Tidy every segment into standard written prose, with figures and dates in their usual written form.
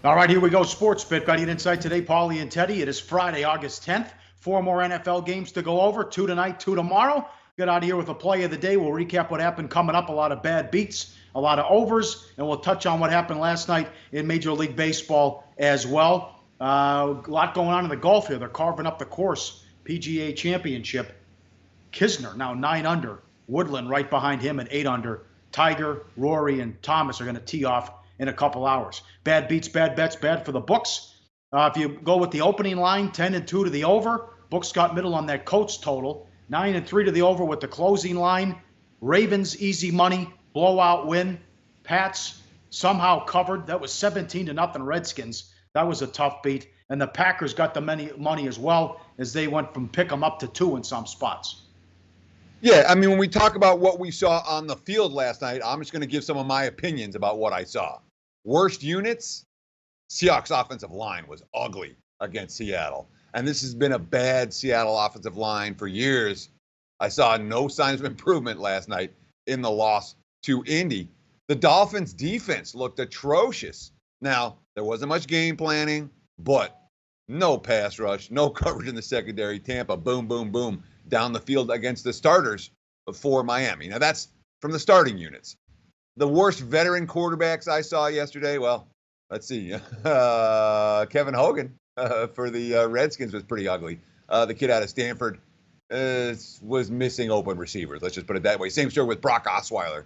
All right, here we go. Sports Bet betting insight today. Pauly and Teddy. It is Friday, August 10th. 4 more NFL games to go over. 2 tonight, 2 tomorrow. Get out of here with a play of the day. We'll recap what happened coming up. A lot of bad beats, a lot of overs, and we'll touch on what happened last night in Major League Baseball as well. A lot going on in the golf here. They're carving up the course. PGA Championship. Kisner now 9 under. Woodland right behind him at 8 under. Tiger, Rory, and Thomas are going to tee off in a couple hours. Bad beats, bad bets, bad for the books. If you go with the opening line, 10-2 to the over. Books got middle on that Coats total. 9-3 to the over with the closing line. Ravens, easy money, blowout win. Pats somehow covered. That was 17-0 Redskins. That was a tough beat. And the Packers got the money as well, as they went from pick 'em up to 2 in some spots. Yeah, I mean, when we talk about what we saw on the field last night, I'm just going to give some of my opinions about what I saw. Worst units, Seahawks offensive line was ugly against Seattle. And this has been a bad Seattle offensive line for years. I saw no signs of improvement last night in the loss to Indy. The Dolphins' defense looked atrocious. Now, there wasn't much game planning, but no pass rush, no coverage in the secondary. Tampa, boom, boom, boom, down the field against the starters for Miami. Now, that's from the starting units. The worst veteran quarterbacks I saw yesterday, well, let's see. Kevin Hogan for the Redskins was pretty ugly. The kid out of Stanford was missing open receivers. Let's just put it that way. Same story with Brock Osweiler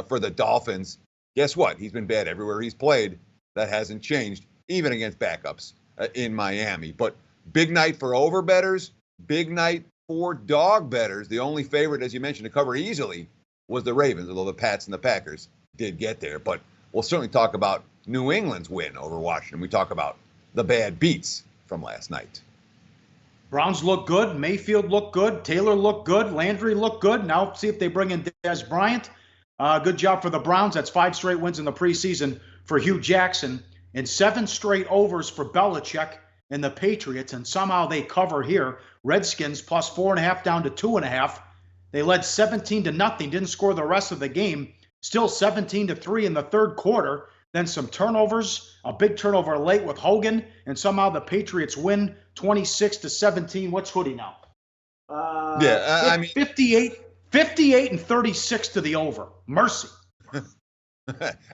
for the Dolphins. Guess what? He's been bad everywhere he's played. That hasn't changed, even against backups in Miami. But big night for over bettors, big night for dog bettors. The only favorite, as you mentioned, to cover easily was the Ravens, although the Pats and the Packers did get there. But we'll certainly talk about New England's win over Washington. We talk about the bad beats from last night. Browns look good. Mayfield looked good. Taylor looked good. Landry looked good. Now see if they bring in Dez Bryant. Good job for the Browns. That's 5 straight wins in the preseason for Hugh Jackson and 7 straight overs for Belichick and the Patriots. And somehow they cover here. Redskins plus 4.5 down to 2.5. They led 17-0. Didn't score the rest of the game. Still 17-3 in the third quarter. Then some turnovers, a big turnover late with Hogan, and somehow the Patriots win 26-17. What's Hoodie now? I mean 58 and 36 to the over. Mercy.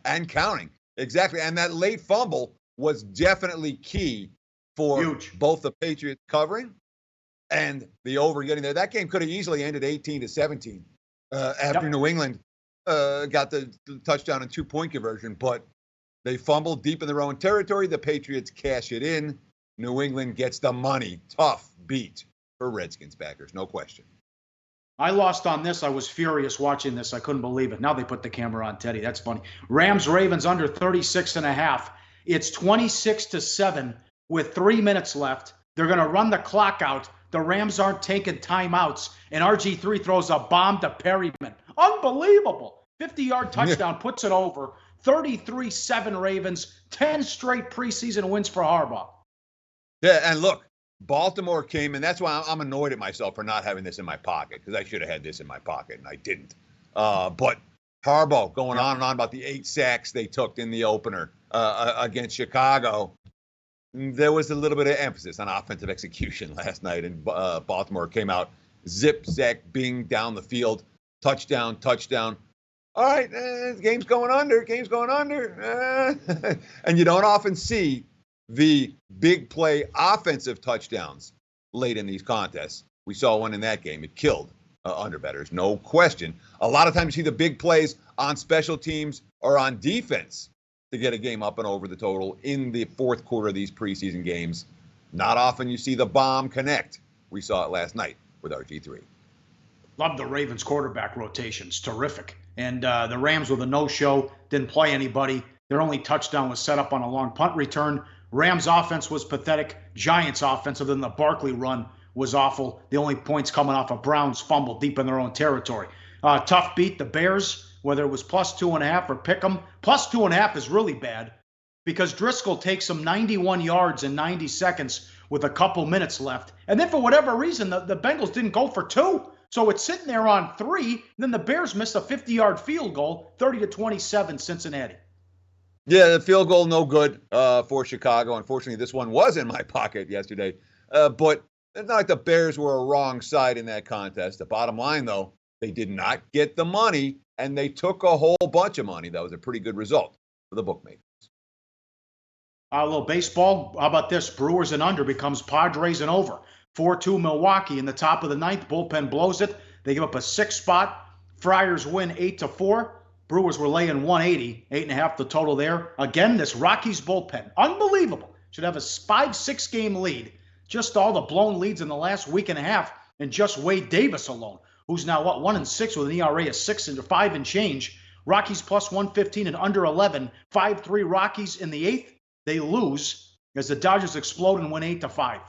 And counting. Exactly. And that late fumble was definitely key for both the Patriots covering and the over getting there. That game could have easily ended 18-17 after New England got the touchdown and 2-point conversion, but they fumbled deep in their own territory. The Patriots cash it in. New England gets the money. Tough beat for Redskins backers, no question. I lost on this. I was furious watching this. I couldn't believe it. Now they put the camera on Teddy. That's funny. Rams-Ravens under 36.5. It's 26-7 with 3 minutes left. They're going to run the clock out. The Rams aren't taking timeouts, and RG3 throws a bomb to Perryman. Unbelievable. 50-yard touchdown, puts it over. 33-7 Ravens, 10 straight preseason wins for Harbaugh. Yeah, and look, Baltimore came, and that's why I'm annoyed at myself for not having this in my pocket, because I should have had this in my pocket, and I didn't. But Harbaugh going on and on about the 8 sacks they took in the opener against Chicago. There was a little bit of emphasis on offensive execution last night, and Baltimore came out zip, zack, bing, down the field, touchdown. All right, game's going under. And you don't often see the big play offensive touchdowns late in these contests. We saw one in that game. It killed underbettors, no question. A lot of times you see the big plays on special teams or on defense to get a game up and over the total in the fourth quarter of these preseason games. Not often you see the bomb connect. We saw it last night with RG3. Love the Ravens quarterback rotations. Terrific. And the Rams with a no-show, didn't play anybody. Their only touchdown was set up on a long punt return. Rams offense was pathetic. Giants offense, other than the Barkley run, was awful. The only points coming off a Browns fumble deep in their own territory. Tough beat, the Bears, whether it was plus 2.5 or pick 'em. Plus 2.5 is really bad because Driscoll takes them 91 yards in 90 seconds with a couple minutes left. And then for whatever reason, the Bengals didn't go for 2. So it's sitting there on 3. Then the Bears missed a 50-yard field goal, 30-27 Cincinnati. Yeah, the field goal, no good for Chicago. Unfortunately, this one was in my pocket yesterday. But it's not like the Bears were a wrong side in that contest. The bottom line, though, they did not get the money, and they took a whole bunch of money. That was a pretty good result for the bookmakers. A little baseball. How about this? Brewers and under becomes Padres and over. 4-2 Milwaukee in the top of the ninth. Bullpen blows it. They give up a 6 spot. Friars win 8-4. Brewers were laying 180, 8.5 the total there. Again, this Rockies bullpen, unbelievable. Should have a 5-6 game lead. Just all the blown leads in the last week and a half, and just Wade Davis alone, who's now 1-6 with an ERA of 6-5 and change. Rockies plus 115 and under 11. 5-3 Rockies in the eighth. They lose as the Dodgers explode and win 8-5.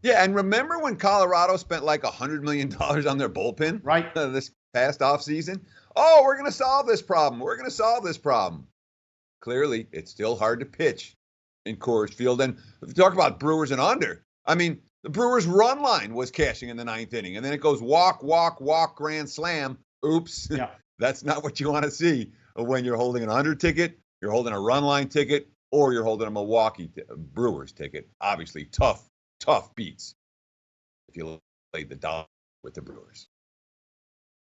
Yeah, and remember when Colorado spent like $100 million on their bullpen? Right. This past offseason? Oh, we're going to solve this problem. We're going to solve this problem. Clearly, it's still hard to pitch in Coors Field. And if you talk about Brewers and under, I mean, the Brewers' run line was cashing in the ninth inning. And then it goes walk, walk, walk, grand slam. Oops. Yeah. That's not what you want to see when you're holding an under ticket, you're holding a run line ticket, or you're holding a Milwaukee Brewers ticket. Obviously, tough beats if you played the dollar with the Brewers.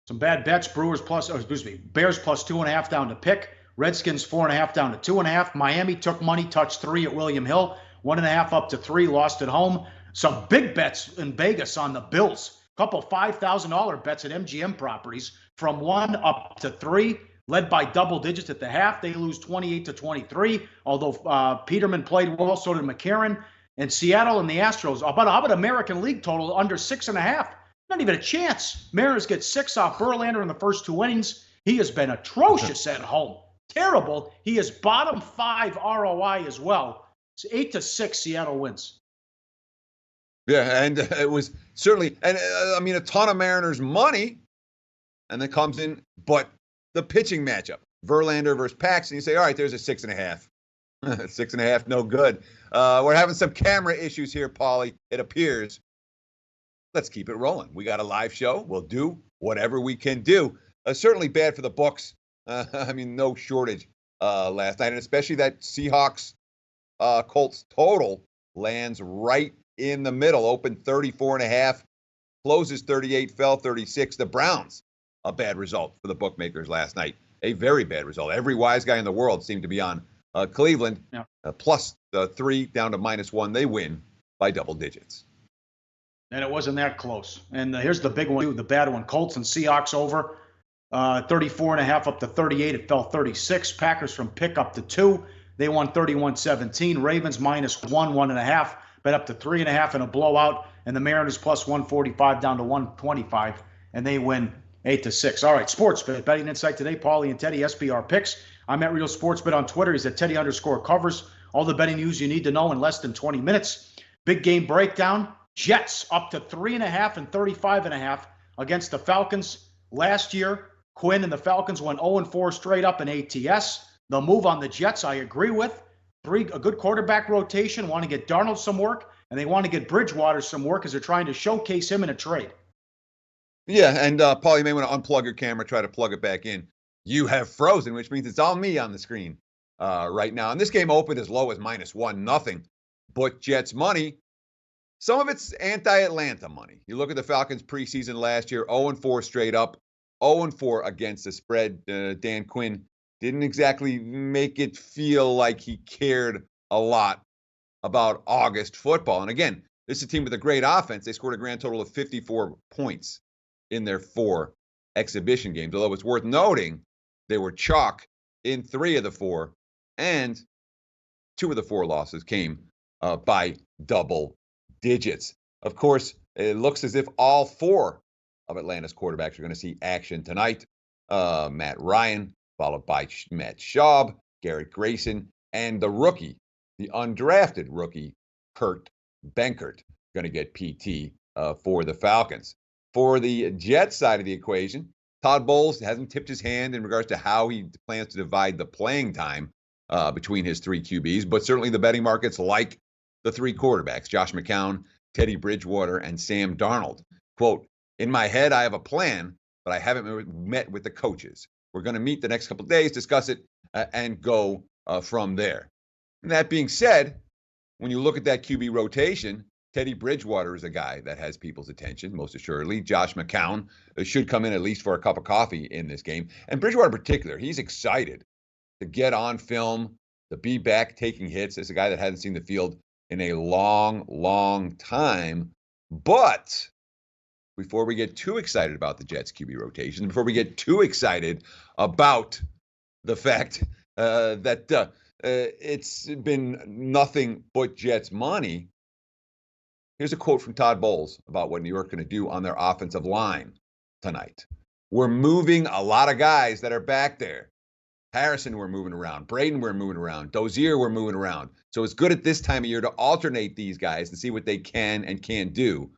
Some bad bets. Bears plus 2.5 down to pick. Redskins 4.5 down to 2.5. Miami took money, touched 3 at William Hill. 1.5 up to 3, lost at home. Some big bets in Vegas on the Bills. A couple $5,000 bets at MGM properties from 1 up to 3, led by double digits at the half. They lose 28-23. Although Peterman played well, so did McCarron. And Seattle and the Astros. How about American League total under 6.5? Not even a chance. Mariners get 6 off Verlander in the first 2 innings. He has been atrocious at home. Terrible. He is bottom 5 ROI as well. It's 8-6 Seattle wins. Yeah, and it was certainly, and I mean, a ton of Mariners money, and then comes in, but the pitching matchup, Verlander versus Paxton, you say, all right, there's a 6.5. 6.5, no good. We're having some camera issues here, Pauly, it appears. Let's keep it rolling. We got a live show. We'll do whatever we can do. Certainly bad for the books. I mean, no shortage last night, and especially that Seahawks Colts total lands right in the middle. Opened 34.5, closes 38, fell 36. The Browns, a bad result for the bookmakers last night. A very bad result. Every wise guy in the world seemed to be on Cleveland. Yeah. Plus 3 down to -1. They win by double digits. And it wasn't that close. And here's the big one, the bad one. Colts and Seahawks over 34.5 up to 38. It fell 36. Packers from pick up to 2. They won 31-17. Ravens -1, 1.5. Bet up to 3.5 in a blowout. And the Mariners plus 145 down to 125. And they win 8-6. All right, sports betting insight today. Pauly and Teddy, SBR picks. I'm at Real Sports Bet on Twitter. He's at Teddy_covers. All the betting news you need to know in less than 20 minutes. Big game breakdown. Jets up to 3.5 and 35.5 against the Falcons. Last year, Quinn and the Falcons went 0-4 straight up in ATS. The move on the Jets, I agree with. A good quarterback rotation. Want to get Darnold some work, and they want to get Bridgewater some work as they're trying to showcase him in a trade. Yeah, and Paul, you may want to unplug your camera, try to plug it back in. You have frozen, which means it's all me on the screen right now. And this game opened as low as -1, nothing but Jets money. Some of it's anti-Atlanta money. You look at the Falcons preseason last year, 0-4 straight up, 0-4 against the spread. Dan Quinn didn't exactly make it feel like he cared a lot about August football. And again, this is a team with a great offense. They scored a grand total of 54 points in their 4 exhibition games. Although it's worth noting, they were chalk in 3 of the 4, and 2 of the 4 losses came by double digits. Of course, it looks as if all 4 of Atlanta's quarterbacks are going to see action tonight. Matt Ryan, followed by Matt Schaub, Garrett Grayson, and the rookie, the undrafted rookie, Kurt Benkert, going to get PT for the Falcons. For the Jets side of the equation, Todd Bowles hasn't tipped his hand in regards to how he plans to divide the playing time between his 3 QBs, but certainly the betting markets like the 3 quarterbacks, Josh McCown, Teddy Bridgewater, and Sam Darnold. Quote, in my head, I have a plan, but I haven't met with the coaches. We're going to meet the next couple of days, discuss it, and go from there. And that being said, when you look at that QB rotation, Teddy Bridgewater is a guy that has people's attention, most assuredly. Josh McCown should come in at least for a cup of coffee in this game. And Bridgewater in particular, he's excited to get on film, to be back taking hits. It's a guy that hasn't seen the field in a long, long time. But before we get too excited about the Jets QB rotation, before we get too excited about the fact that it's been nothing but Jets money, here's a quote from Todd Bowles about what New York going to do on their offensive line tonight. We're moving a lot of guys that are back there. Harrison, we're moving around. Braden, we're moving around. Dozier, we're moving around. So it's good at this time of year to alternate these guys and see what they can and can't do.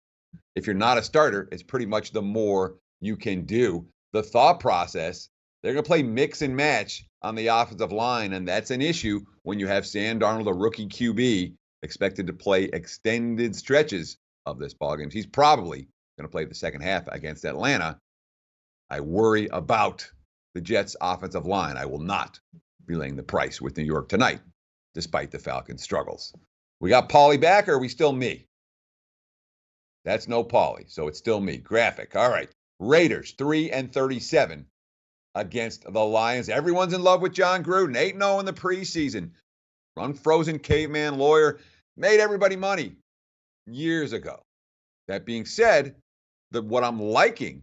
If you're not a starter, it's pretty much the more you can do. The thought process, they're going to play mix and match on the offensive line, and that's an issue when you have Sam Darnold, a rookie QB, expected to play extended stretches of this ballgame. He's probably going to play the second half against Atlanta. I worry about the Jets' offensive line. I will not be laying the price with New York tonight, despite the Falcons' struggles. We got Pauly back, or are we still me? That's no Pauly, so it's still me. Graphic. All right. Raiders, 3-37 against the Lions. Everyone's in love with John Gruden. 8-0 in the preseason. Unfrozen caveman lawyer. Made everybody money years ago. That being said, what I'm liking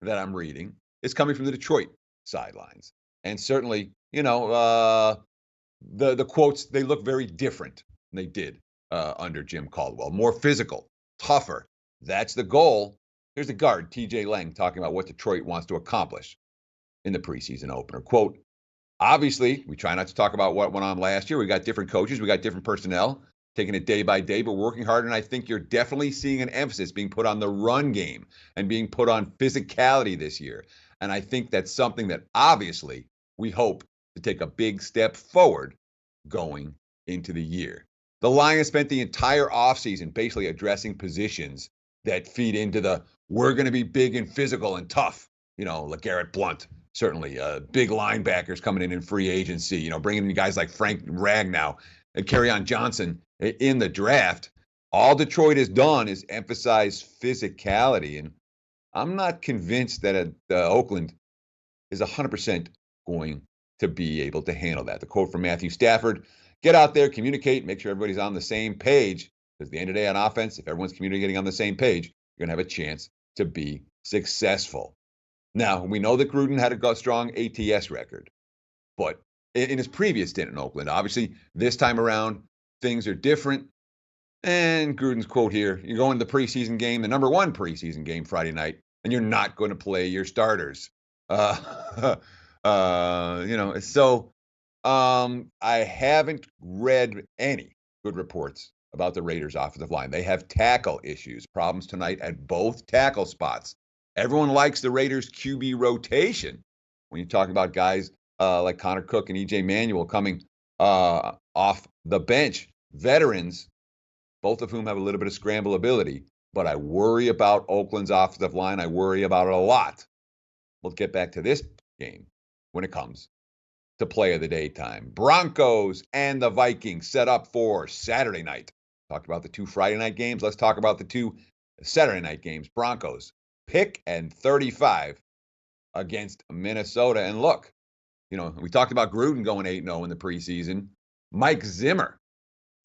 that I'm reading is coming from the Detroit sidelines. And certainly, the quotes, they look very different than they did under Jim Caldwell. More physical, tougher. That's the goal. Here's the guard, TJ Lang, talking about what Detroit wants to accomplish in the preseason opener. Quote, obviously, we try not to talk about what went on last year. We got different coaches. We got different personnel, taking it day by day, but working hard. And I think you're definitely seeing an emphasis being put on the run game and being put on physicality this year. And I think that's something that obviously we hope to take a big step forward going into the year. The Lions spent the entire offseason basically addressing positions that feed into the we're going to be big and physical and tough. LeGarrette Blount, certainly big linebackers coming in free agency, bringing in guys like Frank Ragnow and Kerryon Johnson in the draft. All Detroit has done is emphasize physicality. And I'm not convinced that Oakland is 100% going to be able to handle that. The quote from Matthew Stafford, get out there, communicate, make sure everybody's on the same page. Because at the end of the day on offense, if everyone's communicating on the same page, you're going to have a chance to be successful. Now, we know that Gruden had a strong ATS record, but in his previous stint in Oakland, obviously this time around, things are different. And Gruden's quote here, you're going to the preseason game, the number one preseason game Friday night, and you're not going to play your starters. So I haven't read any good reports about the Raiders' offensive line. They have tackle issues, problems tonight at both tackle spots. Everyone likes the Raiders' QB rotation. When you talk about guys like Connor Cook and E.J. Manuel coming off the bench, veterans, both of whom have a little bit of scramble ability. But I worry about Oakland's offensive line. I worry about it a lot. We'll get back to this game when it comes to play of the day time. Broncos and the Vikings set up for Saturday night. Talked about the two Friday night games. Let's talk about the two Saturday night games. Broncos pick and 35 against Minnesota. And look, we talked about Gruden going 8-0 in the preseason. Mike Zimmer,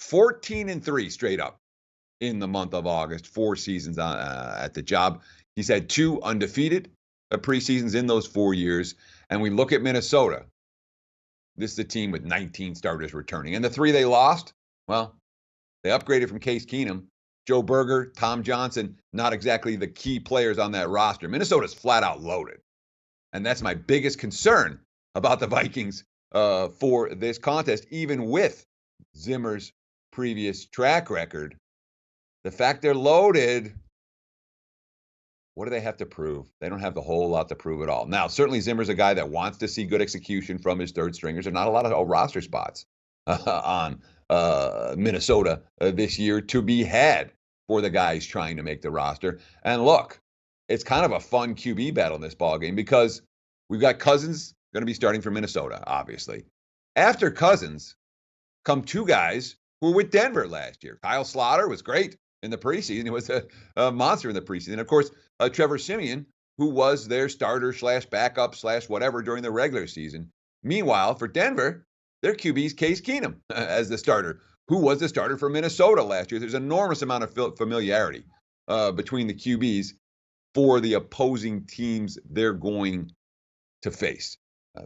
14-3 straight up in the month of August, 4 seasons at the job. He's had 2 undefeated preseasons in those 4 years. And we look at Minnesota. This is a team with 19 starters returning. And the 3 they lost, well, they upgraded from Case Keenum. Joe Berger, Tom Johnson, not exactly the key players on that roster. Minnesota's flat out loaded. And that's my biggest concern about the Vikings for this contest, even with Zimmer's previous track record. The fact they're loaded, what do they have to prove? They don't have the whole lot to prove at all. Now, certainly Zimmer's a guy that wants to see good execution from his third stringers. There's not a lot of roster spots on Minnesota this year to be had for the guys trying to make the roster. And look, it's kind of a fun QB battle in this ballgame because we've got Cousins going to be starting for Minnesota, obviously. After Cousins come two guys who were with Denver last year. Kyle Slaughter was great in the preseason. He was a monster in the preseason. And of course, Trevor Siemian, who was their starter / backup / whatever during the regular season. Meanwhile, for Denver, their QB's Case Keenum as the starter, who was the starter for Minnesota last year. There's an enormous amount of familiarity between the QBs for the opposing teams they're going to face.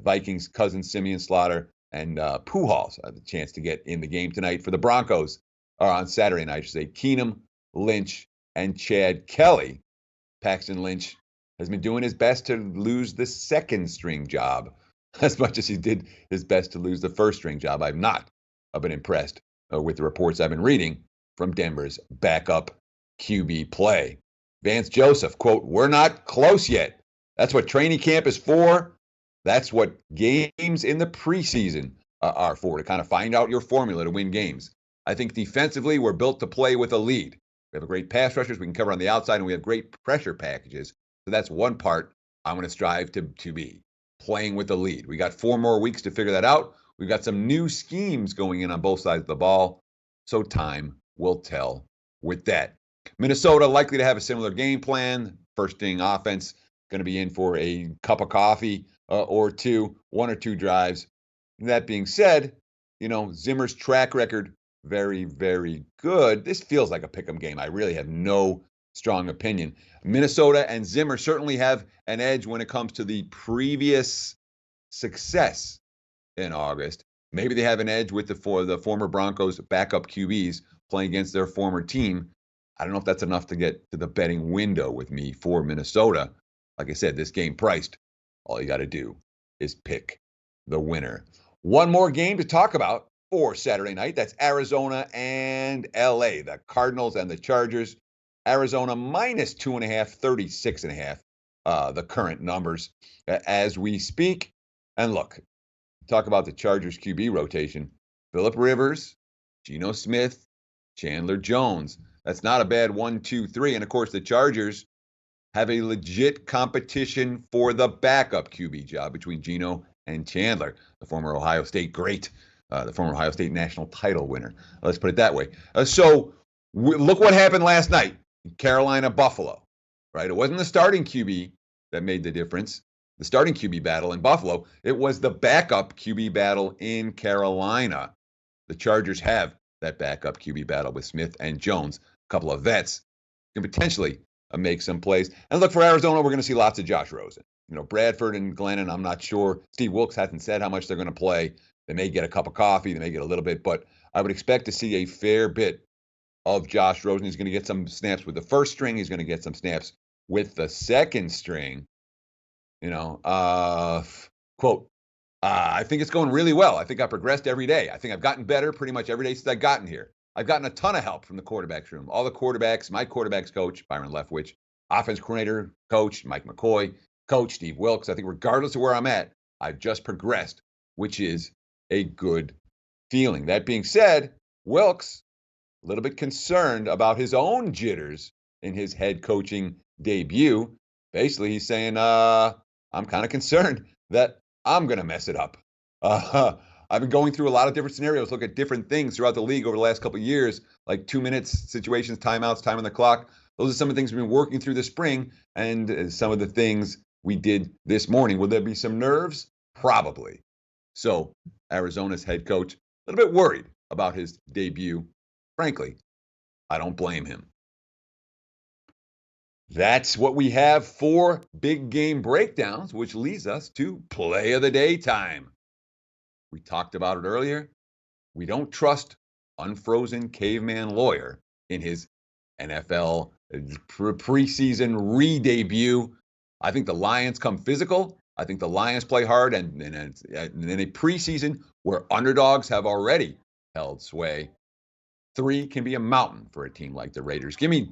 Vikings, Cousins, Siemian, Slaughter, and Pujols have the chance to get in the game tonight. For the Broncos, or on Saturday night, I should say, Keenum, Lynch, and Chad Kelly. Paxton Lynch has been doing his best to lose the second string job as much as he did his best to lose the first string job. I've not been impressed with the reports I've been reading from Denver's backup QB play. Vance Joseph, quote, "We're not close yet. That's what training camp is for. That's what games in the preseason are for, to kind of find out your formula to win games. I think defensively, we're built to play with a lead. We have a great pass rushers we can cover on the outside, and we have great pressure packages. So that's one part I'm going to strive to be, playing with a lead. We got 4 more weeks to figure that out. We've got some new schemes going in on both sides of the ball, so time will tell with that. Minnesota likely to have a similar game plan. First string offense going to be in for a cup of coffee or two, 1 or 2 drives. That being said, Zimmer's track record, very, very good. This feels like a pick'em game. I really have no strong opinion. Minnesota and Zimmer certainly have an edge when it comes to the previous success in August. Maybe they have an edge with the former Broncos backup QBs playing against their former team. I don't know if that's enough to get to the betting window with me for Minnesota. Like I said, this game priced. All you got to do is pick the winner. One more game to talk about for Saturday night. That's Arizona and LA, the Cardinals and the Chargers. Arizona -2.5, 36.5, the current numbers as we speak. And look, talk about the Chargers QB rotation. Phillip Rivers, Geno Smith, Chandler Jones. That's not a bad 1, 2, 3. And of course, the Chargers have a legit competition for the backup QB job between Geno and Chandler, the former Ohio State great, the former Ohio State national title winner. Let's put it that way. Look what happened last night in Carolina, Buffalo, right? It wasn't the starting QB that made the difference, the starting QB battle in Buffalo. It was the backup QB battle in Carolina. The Chargers have that backup QB battle with Smith and Jones, a couple of vets, can potentially make some plays. And look, for Arizona, we're going to see lots of Josh Rosen. Bradford and Glennon, I'm not sure. Steve Wilkes hasn't said how much they're going to play. They may get a cup of coffee. They may get a little bit. But I would expect to see a fair bit of Josh Rosen. He's going to get some snaps with the first string. He's going to get some snaps with the second string. Quote, I think it's going really well. I think I progressed every day. I think I've gotten better pretty much every day since I've gotten here. I've gotten a ton of help from the quarterback's room. All the quarterbacks, my quarterback's coach, Byron Leftwich, offense coordinator, coach, Mike McCoy, coach, Steve Wilkes. I think regardless of where I'm at, I've just progressed, which is a good feeling. That being said, Wilkes, a little bit concerned about his own jitters in his head coaching debut. Basically, he's saying, I'm kind of concerned that I'm going to mess it up. I've been going through a lot of different scenarios, look at different things throughout the league over the last couple of years, like 2 minutes situations, timeouts, time on the clock. Those are some of the things we've been working through this spring, and some of the things we did this morning. Will there be some nerves? Probably. So Arizona's head coach, a little bit worried about his debut. Frankly, I don't blame him. That's what we have for big game breakdowns, which leads us to play of the day time. We talked about it earlier. We don't trust unfrozen caveman lawyer in his NFL preseason re-debut. I think the Lions come physical. I think the Lions play hard. And in a preseason where underdogs have already held sway, 3 can be a mountain for a team like the Raiders. Give me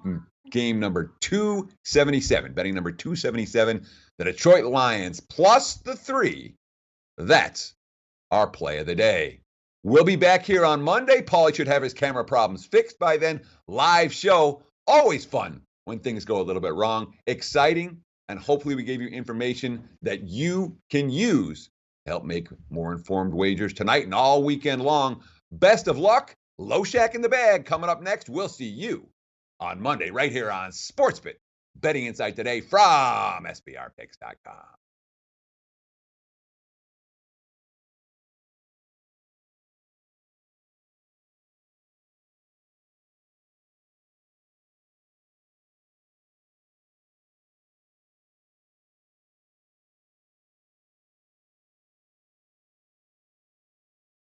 game number 277, betting number 277, the Detroit Lions plus the 3. That's our play of the day. We'll be back here on Monday. Pauly should have his camera problems fixed by then. Live show, always fun when things go a little bit wrong. Exciting, and hopefully we gave you information that you can use help make more informed wagers tonight and all weekend long. Best of luck. Low Shack in the bag coming up next. We'll see you on Monday right here on SportsBit. Betting Insight today from SBRpicks.com.